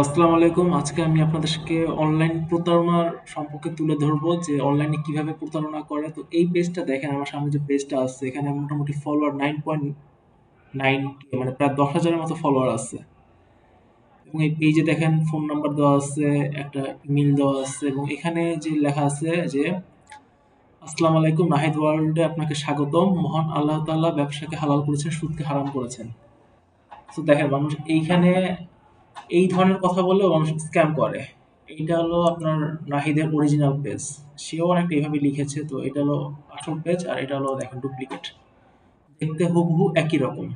আসসালামু আলাইকুম। আজকে আমি আপনাদেরকে অনলাইন প্রতারণার সম্পর্কে তুলে ধরবো যে অনলাইনে কিভাবে প্রতারণা করে। তো এই পেজটা দেখেন, আমার সামনে যে পেজটা আছে এখানে মোটামুটি ফলোয়ার 9.9K, মানে প্রায় 10,000-এর মতো ফলোয়ার আছে। এবং এই পেজে দেখেন ফোন নাম্বার দেওয়া আছে, একটা ইমেল দেওয়া আছে এবং এখানে যে লেখা আছে যে আসসালামু আলাইকুম, নাহিদ ওয়ার্ল্ডে আপনাকে স্বাগতম। মহান আল্লাহ তাআলা ব্যবসাকে হালাল করেছেন, সুদকে হারাম করেছেন। তো দেখেন মানুষ এইখানে এই ধরনের কথা বললেও মানুষ স্ক্যাম করে। এইটা হলো আপনার নাহিদের অরিজিনাল পেজ। সেও অনেকটা এইভাবে লিখেছে। তো এটা হলো আসল পেজ আর এটা হলো দেখেন ডুপ্লিকেট। দেখতে হুবহু একই রকম।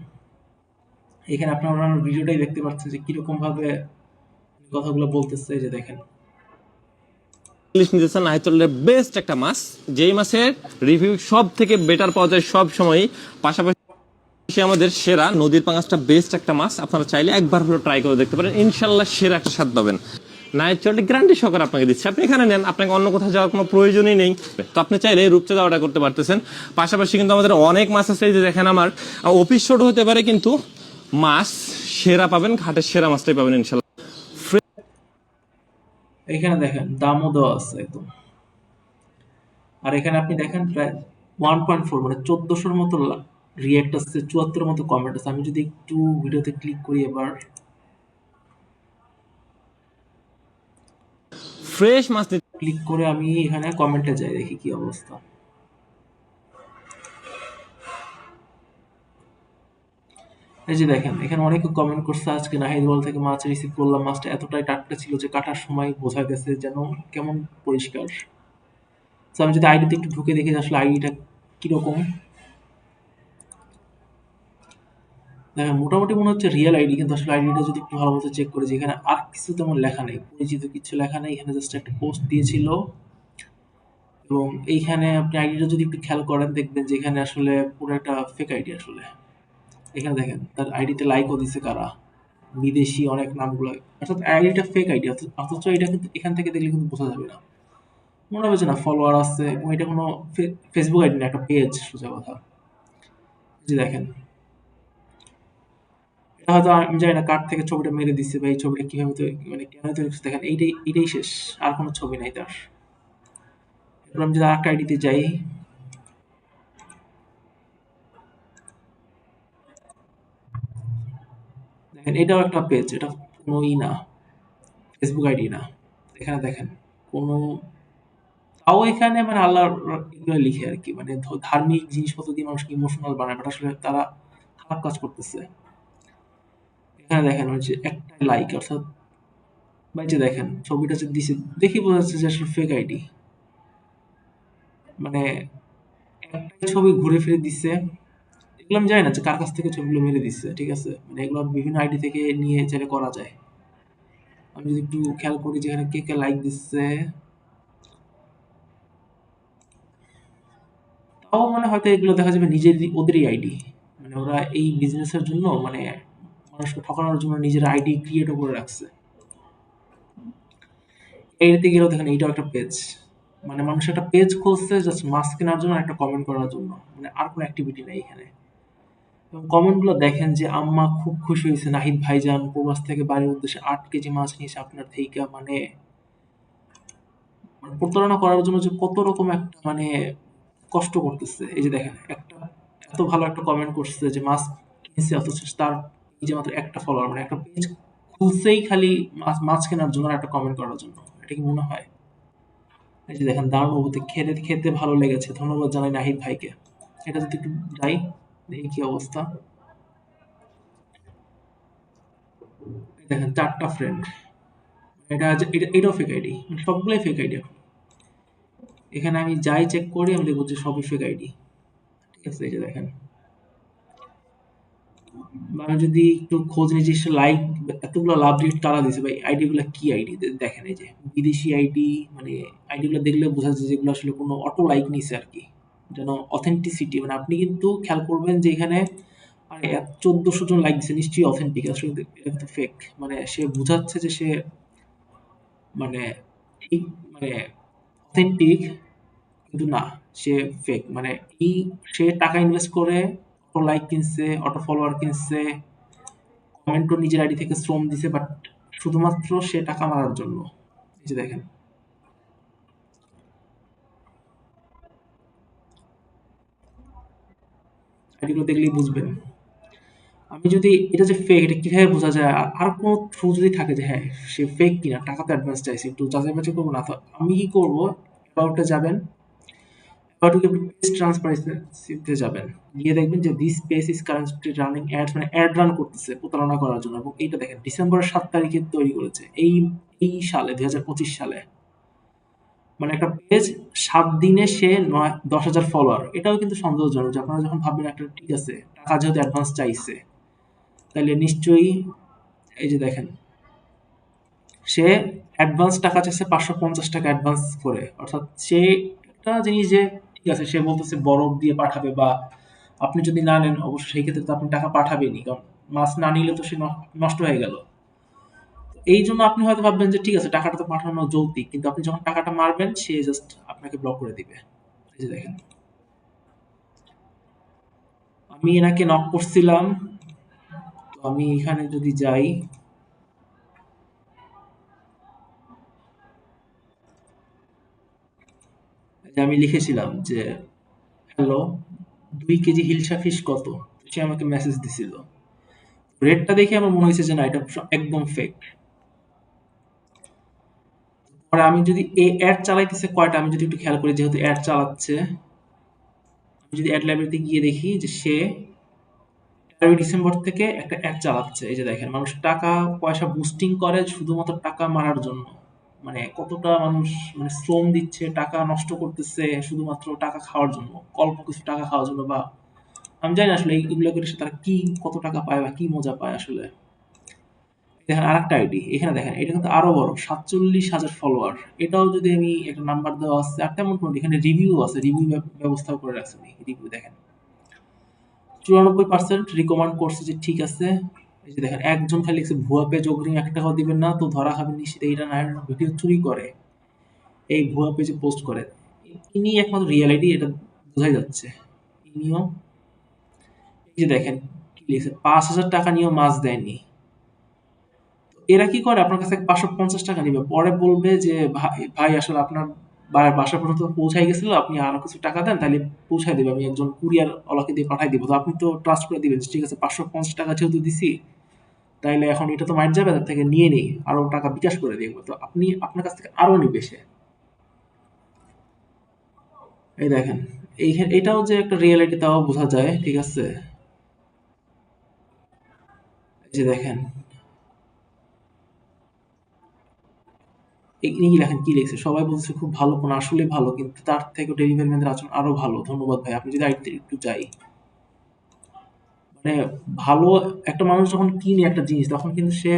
এখানে আপনারা ভিডিওটাই দেখতে পাচ্ছেন যে কিরকম ভাবে কথাগুলো বলতেছে, এই যে দেখেন। ইলিশ নিতেছেন নাহিদুল্লাহের বেস্ট একটা মাছ, যেই মাছের রিভিউ সব থেকে বেটার পাওয়া যায় সব সময়। পাশাপাশি আমাদের সেরা নদীর পাঙাশটা বেস্ট একটা মাছ, আপনারা চাইলে একবার হলো ট্রাই করে দেখতে পারেন, ইনশাল্লাহ সেরা একটা স্বাদ পাবেন। নাইট চলে গ্যারান্টি সহকারে আপনাকে দিচ্ছে, আপনি এখানে নেন, আপনাকে অন্য কোথাও যাওয়ার কোনো প্রয়োজনই নেই। তো আপনি চাইলে রূপচাঁদা অর্ডার করতে পারতেছেন। পাশাপাশি কিন্তু আমাদের অনেক মাছ আছে, এই যে দেখেন আমার অফিস ছোট হতে পারে কিন্তু মাছ সেরা পাবেন, ঘাটের সেরা মাছটাই পাবেন ইনশাল্লাহ। এখানে দেখেন দামও দেওয়া আছে একদম। আর এখানে আপনি দেখেন প্রায় 1.4 মানে 1400-র মতো রিয়েক্ট আছে, 74-এর মতো কমেন্ট আছে। আমি যদি একটু ভিডিওতে ক্লিক করি এবার, ফ্রেশ মাছ ক্লিক করে আমি এখানে কমেন্টে যাই, দেখি কি অবস্থা। এই যে দেখেন এখানে অনেকে কমেন্ট করছে, আজকে নাহিদ ওয়াল থেকে মাছ রিসিভ করলাম, মাছটা এতটাই টাটকা ছিল যে কাটার সময় বোঝা গেছে যেন কেমন পরিষ্কার। তো আমি যদি আইডিতে একটু ঢুকে দেখি যে আসলে আইডিটা কিরকম। দেখেন মোটামুটি মনে হচ্ছে রিয়েল আইডি, কিন্তু আসলে আইডিটা যদি একটু ভালো মতো চেক করে, যে এখানে আর কিছু তেমন লেখা নেই, পরিচিত কিছু লেখা নেই, এখানে জাস্ট একটা পোস্ট দিয়েছিল। এবং এইখানে আপনি আইডিটা যদি একটু খেয়াল করেন দেখবেন যে এখানে আসলে পুরো একটা ফেক আইডি আসলে। এখানে দেখেন তার আইডিতে লাইকও দিছে কারা, বিদেশি অনেক নামগুলো। অর্থাৎ আইডিটা ফেক আইডি, অথচ এটা কিন্তু এখান থেকে দেখলে কিন্তু বোঝা যাবে না। মনে হবে যে না ফলোয়ার আছে, এবং এটা কোনো ফেসবুক আইডি না, একটা পেজ সোজা কথা। যে দেখেন এটা হয়তো আমি জানি না কার থেকে ছবিটা মেরে দিচ্ছে বা এই ছবিটা কিভাবে মানে কেন তৈরি করছে। দেখেন এইটাই শেষ, আর কোনো ছবি নাই তার। এরপর আমি যদি আর একটা আইডিতে যাই, দেখেন এটাও একটা পেজ, এটা কোনো না, ফেসবুক আইডি না। এখানে দেখেন কোনো, তাও এখানে মানে আল্লাহ এগুলো লিখে আর কি, মানে ধার্মিক জিনিসপত্র দিয়ে মানুষকে ইমোশনাল বানায়, বাট আসলে তারা খারাপ কাজ করতেছে। এখানে দেখেন ওই যে একটা লাইক, অর্থাৎ ভাই যে দেখেন ছবিটা যে দিছে, দেখি বোঝা যাচ্ছে যে আসলে ফেক আইডি। মানে একটা ছবি ঘুরে ফিরে দিছে। এগুলো আমি জানি না যে কার কাছ থেকে ছবিগুলো মেরে দিচ্ছে, ঠিক আছে? মানে এগুলো বিভিন্ন আইডি থেকে নিয়ে চাইলে করা যায়। আমি যদি একটু খেয়াল করি যেখানে কে কে লাইক দিচ্ছে, তাও মানে হয়তো এগুলো দেখা যাবে নিজের ওদেরই আইডি। মানে ওরা এই বিজনেসের জন্য, মানে মানুষকে ঠকানোর জন্য নিজের আইডি ক্রিয়েটও করে রাখছে। এইটাতে গেলেও দেখেন এইটাও একটা পেজ। মানে মানুষ একটা পেজ খুলছে জাস্ট মাছ কেনার জন্য, একটা কমেন্ট করার জন্য, মানে আর কোনো অ্যাক্টিভিটি নাই এখানে। এবং কমেন্ট গুলো দেখেন যে আম্মা খুব খুশি হয়েছে, নাহিদ ভাইজান প্রবাস থেকে বাড়ির উদ্দেশ্যে 8 কেজি মাছ নিয়েছে আপনার থেকে। মানে মানে প্রতারণা করার জন্য যে কত রকম একটা মানে কষ্ট করতেছে। এই যে দেখেন একটা এত ভালো একটা কমেন্ট করছে যে মাছ কিনছে, অথচ তার এই যে মাত্র একটা ফলোয়ার, মানে একটা পেজ খুলছেই খালি মাছ মাছ কেনার জন্য আর একটা কমেন্ট করার জন্য। এটা কি মনে হয়? এই যে দেখেন দারুণ অনুভূতি, খেতে খেতে ভালো লেগেছে, ধন্যবাদ জানাই নাহিদ ভাইকে। এটা যদি একটু যাই, দেখি কি অবস্থা। এই দেখেন 4টা ফ্রেন্ড, এটাও ফেক আইডি, সবগুলোই ফেক আইডি। এখানে আমি যাই চেক করি, আমি দেখবো যে সবই ফেক আইডি। ঠিক আছে, এই যে দেখেন। আমি যদি একটু খোঁজ নিই যে লাইক এতগুলো লাভ রেট কারা দিছে ভাই, আইডি গুলা কি আইডি দেখেন, এই যে বিদেশি আইডি। মানে আইডি গুলো দেখলে বোঝা যায় যেগুলো আসলে কোনো অটো লাইক নিছে আর কি, যেন অথেন্টিসিটি। মানে আপনি কিন্তু খেয়াল করবেন যে এখানে মানে 1400 জন লাইক দিছে, নিশ্চয়ই অথেন্টিক। আসলে এটা কিন্তু ফেক। মানে সে বুঝাচ্ছে যে সে মানে ঠিক মানে অথেন্টিক, কিন্তু না, সে ফেক। মানে এই সে টাকা ইনভেস্ট করে অটো লাইক কিনছে, অটো ফলোয়ার কিনছে, কমেন্টও নিজের আইডি থেকে শ্রম দিছে, বাট শুধুমাত্র সে টাকা মারার জন্য। এই যে দেখেন, আইডিগুলো দেখলেই বুঝবেন। আমি যদি এটা যে ফেক, এটা কিভাবে বোঝা যায়? আর কোনো থ্রু যদি থাকে যে হ্যাঁ সে ফেক কিনা, টাকা তো অ্যাডভান্স চাইছে, একটু যাচাই বাছাই করবো না তো আমি কি করবো? অ্যাবাউটে যাবেন, অ্যাবাউটে আপনি পেজ ট্রান্সপারেন্সিতে যাবেন, গিয়ে দেখবেন যে this page is currently running ads, মানে অ্যাড রান করতেছে প্রতারণা করার জন্য। এবং এইটা দেখেন ডিসেম্বরের 7 তারিখে তৈরি করেছে, এই সালে 2025 সালে। মানে একটা পেজ 7 দিনে সে 10,000 ফলোয়ার, এটাও কিন্তু সন্দেহজনক। যে আপনারা যখন ভাববেন একটা ঠিক আছে টাকা যেহেতু অ্যাডভান্স চাইছে, তাহলে নিশ্চয়ই এই যে দেখেন সে অ্যাডভান্স টাকা চাইছে 550 টাকা অ্যাডভান্স করে। অর্থাৎ সে একটা জিনিস যে ঠিক আছে সে বলতেছে বরফ দিয়ে পাঠাবে, বা আপনি যদি না নেন অবশ্যই সেই ক্ষেত্রে তো আপনি টাকা পাঠাবেনই, কারণ মাছ না নিলে তো সে নষ্ট হয়ে গেল। এই জন্য আপনি হয়তো ভাববেন যে ঠিক আছে টাকাটা তো পাঠানো যৌক্তিক, কিন্তু আপনি যখন টাকাটা মারবেন সে জাস্ট আপনাকে ব্লক করে দিবে। এই যে দেখেন, আমি এনাকে নক করছিলাম, তো আমি এখানে যদি যাই, যে আমি লিখেছিলাম যে হ্যালো, 2 কেজি হিলসা ফিশ কত? সে আমাকে মেসেজ দিছিল। রেটটা দেখে আমার মনে হয়েছে যে না এটা একদম ফেক। পরে আমি যদি এই অ্যাড চালাইতেছে কয়টা, আমি যদি একটু খেয়াল করি, যেহেতু অ্যাড চালাচ্ছে, আমি যদি অ্যাড লাইব্রেরিতে গিয়ে দেখি যে সে 13 ডিসেম্বর থেকে একটা অ্যাড চালাচ্ছে। এই যে দেখেন, মানুষ টাকা পয়সা বুস্টিং করে শুধুমাত্র টাকা মারার জন্য। মানে কতটা মানুষ মানে শ্রম দিচ্ছে, টাকা নষ্ট করতেছে শুধুমাত্র টাকা খাওয়ার জন্য, অল্প কিছু টাকা খাওয়ার জন্য। বা আমি জানি না আসলে এগুলো করে তারা কি কত টাকা পায় বা কি মজা পায় আসলে। দেখেন আরেকটা আইডি, এখানে দেখেন এটা কিন্তু আরো বড়, 47,000 ফলোয়ার। এটাও যদি আমি একটা নাম্বার দেওয়া আছে, আর তেমন কোনো এখানে রিভিউ আছে, রিভিউ ব্যবস্থা করে রাখছে। রিভিউ দেখেন 94% রিকমেন্ড করছে যে ঠিক আছে। এই যে দেখেন একজন খালি লিখছে ভুয়া পেজ, অগ্রিম 1 টাকাও দিবেন না তো ধরা খাবেন নিশ্চিত। এইটা না, ভিডিও চুরি করে এই ভুয়া পেজে পোস্ট করে, ইনি একমাত্র রিয়ালিটি, এটা বোঝাই যাচ্ছে। ইনিও এই যে দেখেন কি লিখছে, 5,000 টাকা নিয়েও মাছ দেয়নি। এরা কি করে, আপনার কাছে 550 টাকা নিবে, পরে বলবে যে ভাই ভাই আসলে আপনার বাসা পর্যন্ত পৌঁছাই গেছিল, আপনি আরো কিছু টাকা দেন তাহলে পৌঁছায় দেবে, আমি একজন কুরিয়ার ওলাকে দিয়ে পাঠাই দিব। তো আপনি তো ট্রাস্ট করে দিবেন যে ঠিক আছে 550 টাকা যেহেতু দিছি, তাইলে এখন এটা তো মাইট যাবে, তার থেকে নিয়ে নেই, আরো টাকা বিকাশ করে দেখবো, তো আপনি আপনার কাছ থেকে আরো নিবে সে। এই দেখেন, এটাও যে একটা রিয়েলিটি তাও বোঝা যায়, ঠিক আছে। এই যে দেখেন, ইনি লেখেন কি লিখছে, সবাই বলছে খুব ভালো ফোন, আসলে ভালো, কিন্তু তার থেকে ডেলিভারি ম্যানদের আচরণ আরো ভালো, ধন্যবাদ ভাই। আপনি যদি আইডিতে একটু যাই, মানে ভালো, একটা মানুষ যখন কিনে একটা জিনিস তখন কিন্তু সে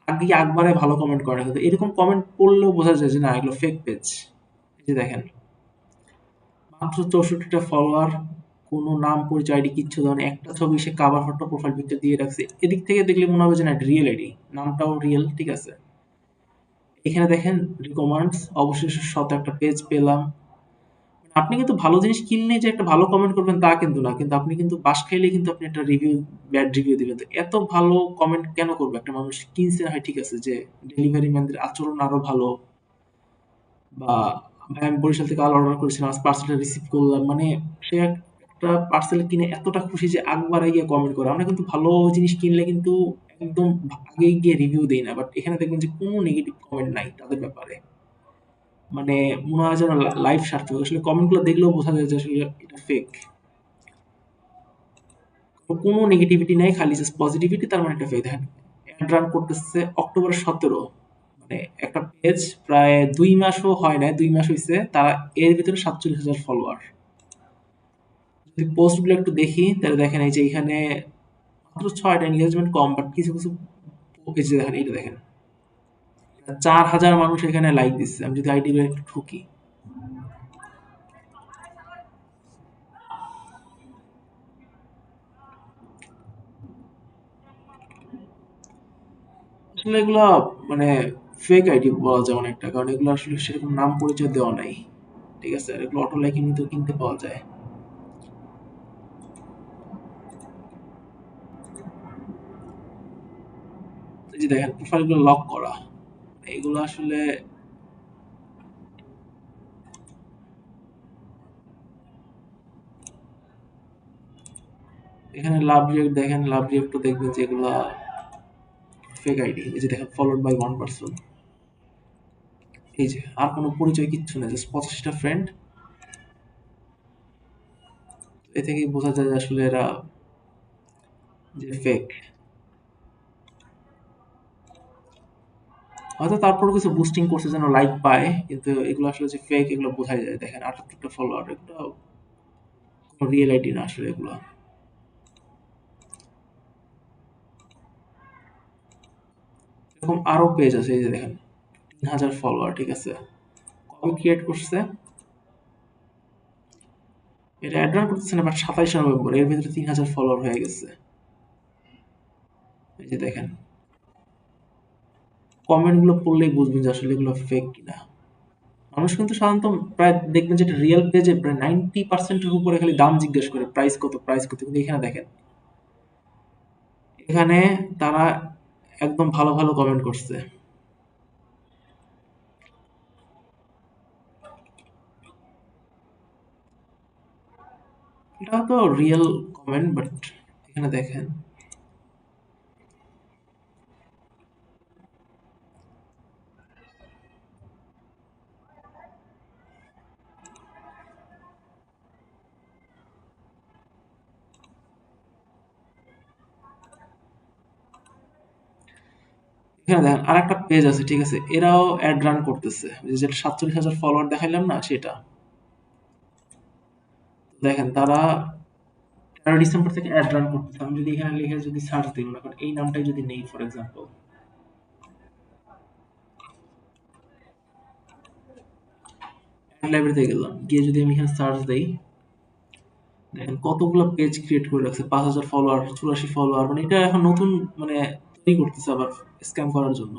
আগে একবারে ভালো কমেন্ট করে না, কিন্তু এরকম কমেন্ট করলেও বোঝা যায় যে না এগুলো ফেক পেজ। এই যে দেখেন মাত্র 64টা ফলোয়ার, কোনো নাম পরিচয় আইডি কিচ্ছু দেওয়া নেই, একটা ছবি সে কাভার ফটো প্রোফাইল পিকচার দিয়ে রাখছে। এদিক থেকে দেখলে মনে হবে যে না এটা রিয়েল আইডি, নামটাও রিয়েল, ঠিক আছে। এখানে দেখেন রিকমান্ডস, অবশেষে শত একটা পেজ পেলাম। আপনি কিন্তু ভালো জিনিস কিনলে যে একটা ভালো কমেন্ট করবেন তা কিন্তু না, কিন্তু আপনি কিন্তু বাস খাইলে কিন্তু আপনি একটা রিভিউ, ব্যাড রিভিউ দিবেন। তো এত ভালো কমেন্ট কেন করবে একটা মানুষ? কিনছে হয় ঠিক আছে, যে ডেলিভারি ম্যানদের আচরণ আরো ভালো, বা ভাই আমি বরিশাল থেকে আল অর্ডার করেছিলাম, আজ পার্সেলটা রিসিভ করলাম, মানে সে একটা পার্সেল কিনে এতটা খুশি যে একবারে গিয়ে কমেন্ট করে। আমরা কিন্তু ভালো জিনিস কিনলে কিন্তু একদম আগে গিয়ে রিভিউ দেই না, বাট এখানে দেখবেন যে কোনো নেগেটিভ কমেন্ট নাই তাদের ব্যাপারে। মানে মনে হয় যেন লাইফ সার্থক। আসলে কমেন্ট গুলো দেখলেও বোঝা যায় যে আসলে এটা ফেক। কোনো নেগেটিভিটি নাই, খালি জাস্ট পজিটিভিটি, তার মানে একটা ফেক। দেখেন অ্যাড রান করতেছে অক্টোবর 17, মানে একটা পেজ প্রায় 2 মাসও হয় না, 2 মাস হয়েছে, তারা এর ভিতরে 47,000 ফলোয়ার। যদি পোস্ট গুলো একটু দেখি তাহলে দেখেন এই যে এখানে মাত্র 6টা এনগেজমেন্ট কম, বাট কিছু কিছু পেজে দেখেন, এইটা দেখেন 4,000 মানুষ এখানে লাইক দিচ্ছে। আমি যদি আইডি একটু ঠুকি, আসলে এগুলা মানে ফেক আইডি বলা যায় অনেকটা, কারণ এগুলো আসলে সেরকম নাম পরিচয় দেওয়া নাই, ঠিক আছে। আর এগুলো অটো লাইকিং তো কিনতে পাওয়া যায়। এই যে দেখেন প্রোফাইলগুলো লক করা, এগুলো আসলে এখানে লাভ রিয়েক্ট দেখেন, লাভ রিয়েক্টও দেখবেন যে এগুলা ফেক আইডি। এই যে দেখেন ফলোড বাই 1 পারসন, এই যে আর কোনো পরিচয় কিচ্ছু নেই, জাস্ট 85টা ফ্রেন্ড। এ থেকেই বোঝা যায় যে আসলে এরা যে ফেক। হয়তো তারপর কিছু বুস্টিং করছে যেন লাইক পায়, কিন্তু এগুলো আসলে যে ফেক এগুলো বোঝাই যায়। দেখেন 78টা ফলোয়ার, এগুলো কোনো রিয়েল আইডি না আসলে এগুলো। এরকম আরো পেজ আছে, এই যে দেখেন 3000 ফলোয়ার, ঠিক আছে। কবে ক্রিয়েট করছে এটা অ্যাড করতেছে না, বাট 27শে নভেম্বর, এর ভিতরে 3000 ফলোয়ার হয়ে গেছে। এই যে দেখেন কমেন্ট গুলো পড়লেই বুঝবেন যে আসলে এগুলো ফেক কিনা। মানুষ কিন্তু সাধারণত প্রায় দেখবেন যেটা রিয়েল পেজে প্রায় 90%-এর উপরে খালি দাম জিজ্ঞেস করে, প্রাইস কত প্রাইস কত, কিন্তু এখানে দেখেন, এখানে তারা একদম ভালো ভালো কমেন্ট করছে। এটা তো রিয়েল কমেন্ট, বাট এখানে দেখেন এখানে দেখেন আর একটা পেজ আছে, ঠিক আছে, এরাও অ্যাড রান করতেছে, ওই যে যেটা 47,000 ফলোয়ার দেখাইলাম না সেটা। দেখেন তারা 13 ডিসেম্বর থেকে অ্যাড রান করতেছে। আমি যদি এখানে লিখে যদি সার্চ দিই, মনে করেন এই নামটাই যদি নেই ফর এক্সাম্পল, অ্যাড লাইব্রেরিতে গেলাম, গিয়ে যদি আমি এখানে সার্চ দিই, দেখেন কতগুলো পেজ ক্রিয়েট করে রাখছে, 5,000 ফলোয়ার, 84 ফলোয়ার, মানে এটা এখন নতুন মানে তৈরি করতেছে আবার স্ক্যাম করার জন্য,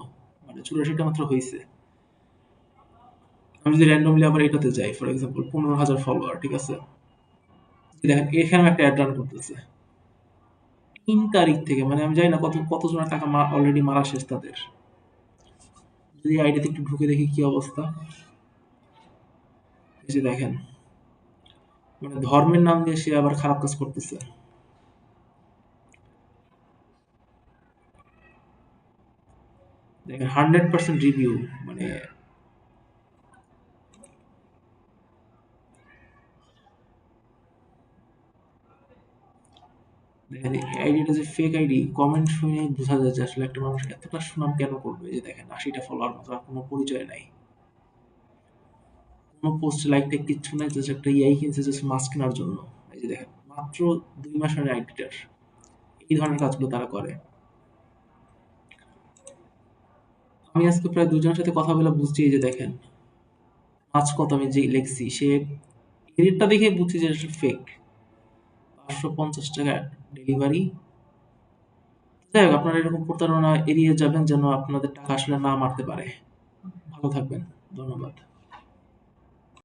মানে 84টা মাত্র হয়েছে। আমি যদি র্যান্ডমলি আবার এটাতে যাই, ফর এক্সাম্পল 15,000 ফলোয়ার, ঠিক আছে, দেখেন এখানে একটা অ্যাড রান করতেছে 3 তারিখ থেকে, মানে আমি জানি না কতজনের টাকা অলরেডি মারা শেষ তাদের। যদি আইডিতে একটু ঢুকে দেখি কি অবস্থা, এই যে দেখেন, মানে ধর্মের নাম দিয়ে সে আবার খারাপ কাজ করতেছে। দেখেন 100% রিভিউ, মানে দেখেন আইডিটা যে ফেক আইডি, কমেন্ট শুনে বোঝা যায় যে আসলে একটা মানুষ এতটা সুনাম কেন করবে। এই যে দেখেন 80টা ফলোয়ার মাত্র, আর কোনো পরিচয় নাই, কোনো পোস্ট লাইক টাইক কিচ্ছু নাই, জাস্ট একটা ইয়াই কিনছে জাস্ট মাস্ক কেনার জন্য। এই যে দেখেন মাত্র 2 মাস হয় আইডিটার। এই ধরনের কাজগুলো তারা করে। আমি আজকে প্রায় দুজনের সাথে কথা বলে বুঝছি, এই যে দেখেন মাছ কত আমি যে লিখছি, সে এডিটটা দেখে বুঝছি যে ফেক। 550 টাকা ডেলিভারি। যাই হোক, আপনারা এরকম প্রতারণা এড়িয়ে যাবেন যেন আপনাদের টাকা আসলে না মারতে পারে। ভালো থাকবেন। ধন্যবাদ।